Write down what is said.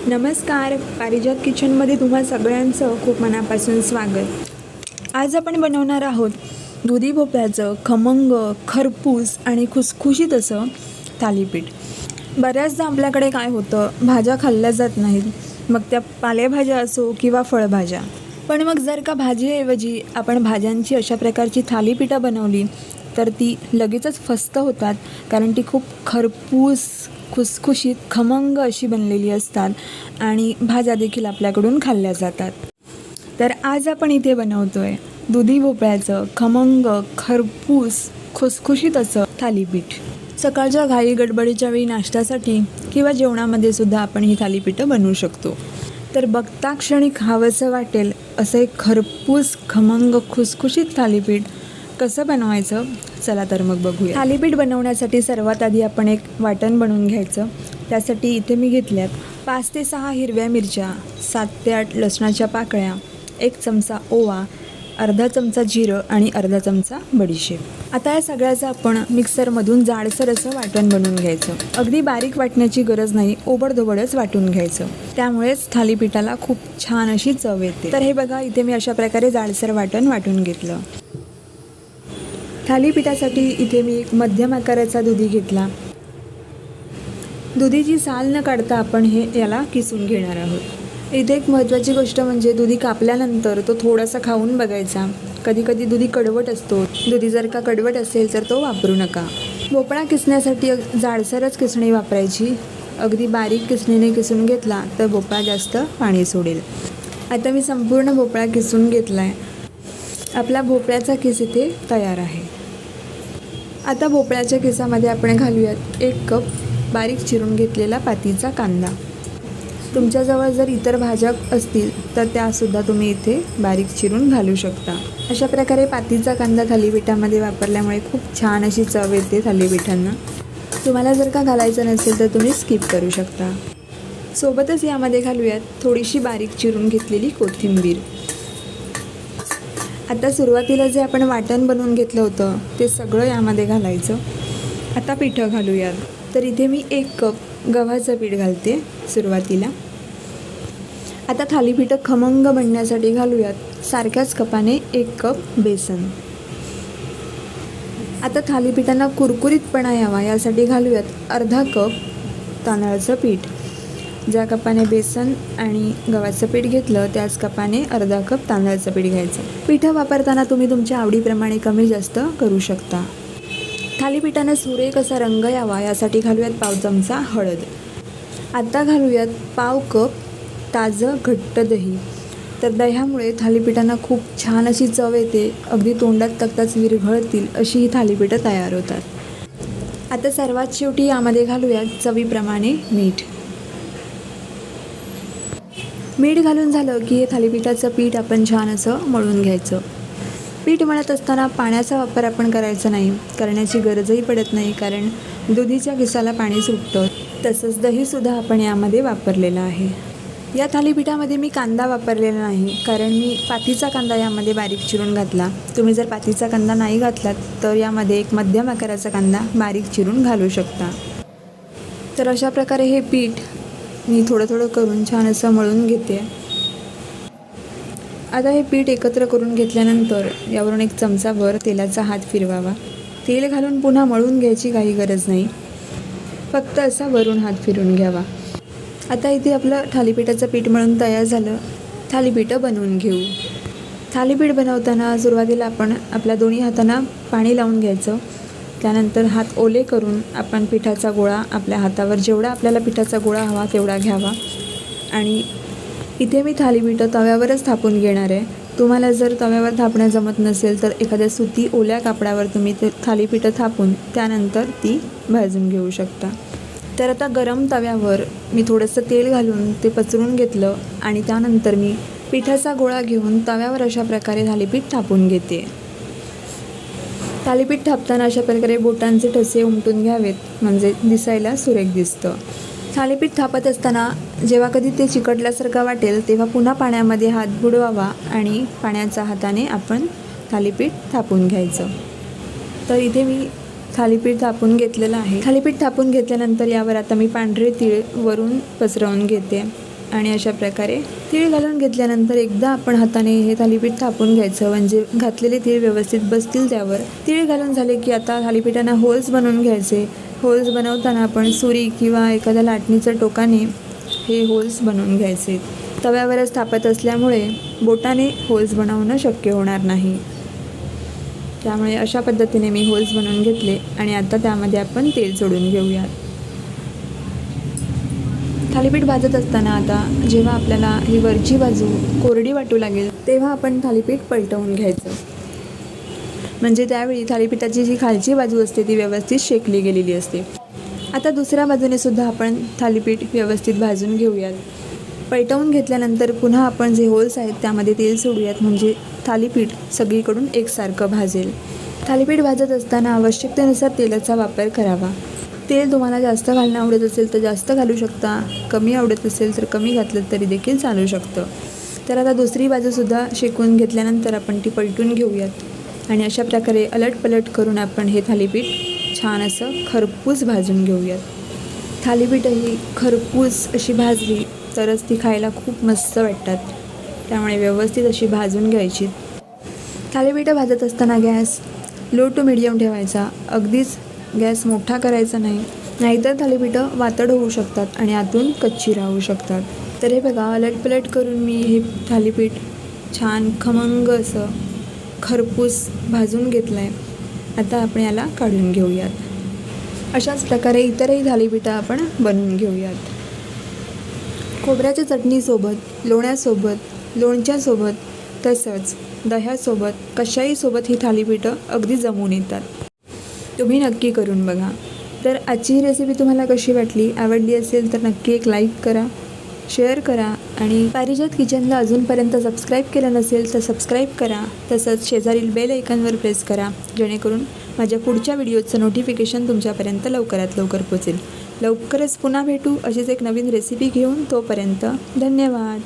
नमस्कार, पारिजात किचनमध्ये तुम्हा सगळ्यांचं खूप मनापासून स्वागत. आज आपण बनवणार आहोत दुधी भोपळ्याचं खमंग, खरपूस आणि खुसखुशीत असं थालीपीठ. बऱ्याचदा आपल्याकडे काय होतं, भाज्या खाल्ल्या जात नाहीत, मग त्या पालेभाज्या असो किंवा फळभाज्या. पण मग जर का भाजीऐवजी आपण भाज्यांची अशा प्रकारची थालीपीठं बनवली तर ती लगेचच फस्त होतात, कारण ती खूप खरपूस, खुसखुशीत, खमंग अशी बनलेली असतात आणि भाज्या देखील आपल्याकडून खाल्ल्या जातात. तर आज आपण इथे बनवतोय दुधी भोपळ्याचं खमंग, खरपूस, खुसखुशीत असं थालीपीठ. सकाळच्या घाई गडबडीच्या वेळी नाश्त्यासाठी किंवा जेवणामध्ये सुद्धा आपण ही थालीपीठं बनवू शकतो. तर बघता क्षणी खावंसं वाटेल असं एक खरपूस, खमंग, खुसखुशीत थालीपीठ कसं बनवायचं, चला तर मग बघूया. थालीपीठ बनवण्यासाठी सर्वात आधी आपण एक वाटण बनवून घ्यायचं. त्यासाठी इथे मी घेतल्यात 5 ते 6 हिरव्या मिरच्या, 7 ते 8 लसणाच्या पाकळ्या, 1 चमचा ओवा, अर्धा चमचा जिरं आणि अर्धा चमचा बडीशेप. आता या सगळ्याचं आपण मिक्सरमधून जाडसर असं वाटण बनवून घ्यायचं. अगदी बारीक वाटण्याची गरज नाही, ओबडधोबडच वाटून घ्यायचं. त्यामुळेच थालीपीठाला खूप छान अशी चव येते. तर हे बघा, इथे मी अशा प्रकारे जाडसर वाटण वाटून घेतलं. थालीपीठासाठी इथे मी एक मध्यम आकाराचा दुधी घेतला. दुधीची साल न काढता आपण याला किसून घेणार आहोत. इथे एक महत्त्वाची गोष्ट म्हणजे दुधी कापल्यानंतर तो थोडासा खाऊन बघायचा. कधी कधी दुधी कडवट असतो. दुधी जर का कडवट असेल तर तो वापरू नका. भोपळा किसण्यासाठी जाडसरच किसणी वापरायची. अगदी बारीक किसणीने किसून घेतला तर भोपळा जास्त पाणी सोडेल. आता मी संपूर्ण भोपळा किसून घेतला आहे. आपला भोपळ्याचा किस इथे तयार आहे. आता भोपळ्याच्या किसामध्ये आपण घालूयात 1 कप बारीक चिरून घेतलेला पातीचा कांदा. तुमच्याजवळ जर इतर भाज्या असतील तर त्यासुद्धा तुम्ही इथे बारीक चिरून घालू शकता. अशा प्रकारे पातीचा कांदा थालीपीठामध्ये वापरल्यामुळे खूप छान अशी चव येते थालीपीठांना. तुम्हाला जर का घालायचं नसेल तर तुम्ही स्किप करू शकता. सोबतच यामध्ये घालूयात थोडीशी बारीक चिरून घेतलेली कोथिंबीर. आता सुरुवातीला जे आपण वाटण बनवून घेतलं होतं ते सगळं यामध्ये घालायचं. आता पिठं घालूयात. तर इथे मी 1 कप गव्हाचं पीठ घालते सुरुवातीला. आता थालीपीठं खमंग बनण्यासाठी घालूयात सारख्याच कपाने 1 कप बेसन. आता थालीपीठांना कुरकुरीतपणा यावा यासाठी घालूयात अर्धा कप तांदळाचं पीठ. ज्या कपाने बेसन आणि गव्हाचं पीठ घेतलं त्याच कपाने अर्धा कप तांदळाचं पीठ घ्यायचं. पिठं वापरताना तुम्ही तुमच्या आवडीप्रमाणे कमी जास्त करू शकता. थालीपीठांना सुरेख असा रंग यावा यासाठी घालूयात पाव चमचा हळद. आता घालूयात पाव कप ताजं घट्ट दही. तर दह्यामुळे थालीपीठांना खूप छान अशी चव येते. अगदी तोंडात टाकताच विरघळतील अशी ही थालीपीठं तयार होतात. आता सर्वात शेवटी यामध्ये घालूयात चवीप्रमाणे मीठ. मीठ घालून झालं की हे थालीपीठाचं पीठ आपण छान असं मळून घ्यायचं. पीठ मळत असताना पाण्याचा वापर आपण करायचा नाही, करण्याची गरजही पडत नाही, कारण दुधीच्या किसाला पाणी सुटतं. तसंच दहीसुद्धा आपण यामध्ये वापरलेलं आहे. या थालीपीठामध्ये मी कांदा वापरलेला नाही, कारण मी पातीचा कांदा यामध्ये बारीक चिरून घातला. तुम्ही जर पातीचा कांदा नाही घातलात तर यामध्ये एक मध्यम आकाराचा कांदा बारीक चिरून घालू शकता. तर अशा प्रकारे हे पीठ मी थोडं थोडं करून छान असं मळून घेते. आता हे पीठ एकत्र करून घेतल्यानंतर यावरून 1 चमचाभर तेलाचा हात फिरवावा. तेल घालून पुन्हा मळून घ्यायची काही गरज नाही, फक्त असा वरून हात फिरून घ्यावा. आता इथे आपलं थालीपीठाचं पीठ मळून तयार झालं. थालीपीठं बनवून घेऊ. थालीपीठ बनवताना सुरुवातीला आपण आपल्या दोन्ही हातांना पाणी लावून घ्यायचं. त्यानंतर हात ओले करून आपण पिठाचा गोळा आपल्या हातावर जेवढा आपल्याला पिठाचा गोळा हवा तेवढा घ्यावा. आणि इथे मी थालीपीठं तव्यावरच थापून घेणार आहे. तुम्हाला जर तव्यावर थापणं जमत नसेल तर एखाद्या सुती ओल्या कापडावर तुम्ही ते थालीपीठं थापून त्यानंतर ती भाजून घेऊ शकता. तर आता गरम तव्यावर मी थोडंसं तेल घालून ते पचरून घेतलं आणि त्यानंतर मी पिठाचा गोळा घेऊन तव्यावर अशा प्रकारे थालीपीठ थापून घेते. थालीपीठ थापताना अशा प्रकारे बोटांचे ठसे उमटून घ्यावेत, म्हणजे दिसायला सुरेख दिसतं. थालीपीठ थापत असताना जेव्हा कधी ते चिकटल्यासारखं वाटेल तेव्हा पुन्हा पाण्यामध्ये हात बुडवावा आणि पाण्याच्या हाताने आपण थालीपीठ थापून घ्यायचं. तर इथे मी थालीपीठ थापून घेतलेलं आहे. थालीपीठ थापून घेतल्यानंतर यावर आता मी पांढरे तीळ वरून पसरवून घेते. आणि अशा प्रकारे तीळ घालून घेतल्यानंतर एकदा आपण हाताने हे थालीपीठ थापून घ्यायचं, म्हणजे घातलेले तीळ व्यवस्थित बसतील त्यावर. तीळ घालून झाले की आता थालीपीठांना होल्स बनवून घ्यायचे. होल्स बनवताना आपण सुरी किंवा एखाद्या लाटणीच्या टोकाने हे होल्स बनवून घ्यायचे. तव्यावरच थापत असल्यामुळे बोटाने होल्स बनवणं शक्य होणार नाही. त्यामुळे अशा पद्धतीने मी होल्स बनवून घेतले आणि आता त्यामध्ये आपण तेल सोडून घेऊयात. थालीपीठ भाजत असताना आता जेव्हा आपल्याला ही वरची बाजू कोरडी वाटू लागेल तेव्हा आपण थालीपीठ पलटवून घ्यायचं, म्हणजे त्यावेळी थालीपीठाची जी खालची बाजू असते ती व्यवस्थित शेकली गेलेली असते. आता दुसऱ्या बाजूने सुद्धा आपण थालीपीठ व्यवस्थित भाजून घेऊयात. पलटवून घेतल्यानंतर पुन्हा आपण जे होल्स आहेत त्यामध्ये तेल सोडूयात, म्हणजे थालीपीठ सगळीकडून एकसारखं भाजेल. थालीपीठ भाजत असताना आवश्यकतेनुसार तेलाचा वापर करावा. तेल तुम्हाला जास्त घालणं आवडत असेल तर जास्त घालू शकता, कमी आवडत असेल तर कमी घातलं तरी देखील चालू शकतं. तर आता दुसरी बाजूसुद्धा शेकून घेतल्यानंतर आपण ती पलटून घेऊयात आणि अशा प्रकारे अलटपलट करून आपण हे थालीपीठ छान असं खरपूस भाजून घेऊयात. थालीपीठही खरपूस अशी भाजली तरच ती खायला खूप मस्त वाटतात, त्यामुळे व्यवस्थित अशी भाजून घ्यायची. थालीपीठं भाजत असताना गॅस लो टू मिडियम ठेवायचा, अगदीच गॅस मोठा करायचा नाही, नाहीतर थालीपीठं वातड होऊ शकतात आणि आतून कच्ची राहू शकतात. तर हे बघा, अलटपलट करून मी हे थालीपीठ छान खमंग असं खरपूस भाजून घेतलं आहे. आता आपण याला काढून घेऊयात. अशाच प्रकारे इतरही थालीपीठं आपण बनवून घेऊयात. खोबऱ्याच्या चटणीसोबत, लोण्यासोबत, लोणच्यासोबत, तसंच दह्यासोबत, कशाईसोबत ही थालीपीठं अगदी जमून येतात. तुम्ही नक्की करून बघा. तर आजची ही रेसिपी तुम्हाला कशी वाटली, आवडली असेल तर नक्की एक लाईक करा, शेअर करा आणि पारिजात किचनला अजूनपर्यंत सबस्क्राईब केलं नसेल तर सबस्क्राईब करा. तसंच शेजारील बेल आयकॉनवर प्रेस करा, जेणेकरून माझ्या पुढच्या व्हिडिओचं नोटिफिकेशन तुमच्यापर्यंत लवकरात लवकर पोहोचेल. लवकरच पुन्हा भेटू अशीच एक नवीन रेसिपी घेऊन. तोपर्यंत धन्यवाद.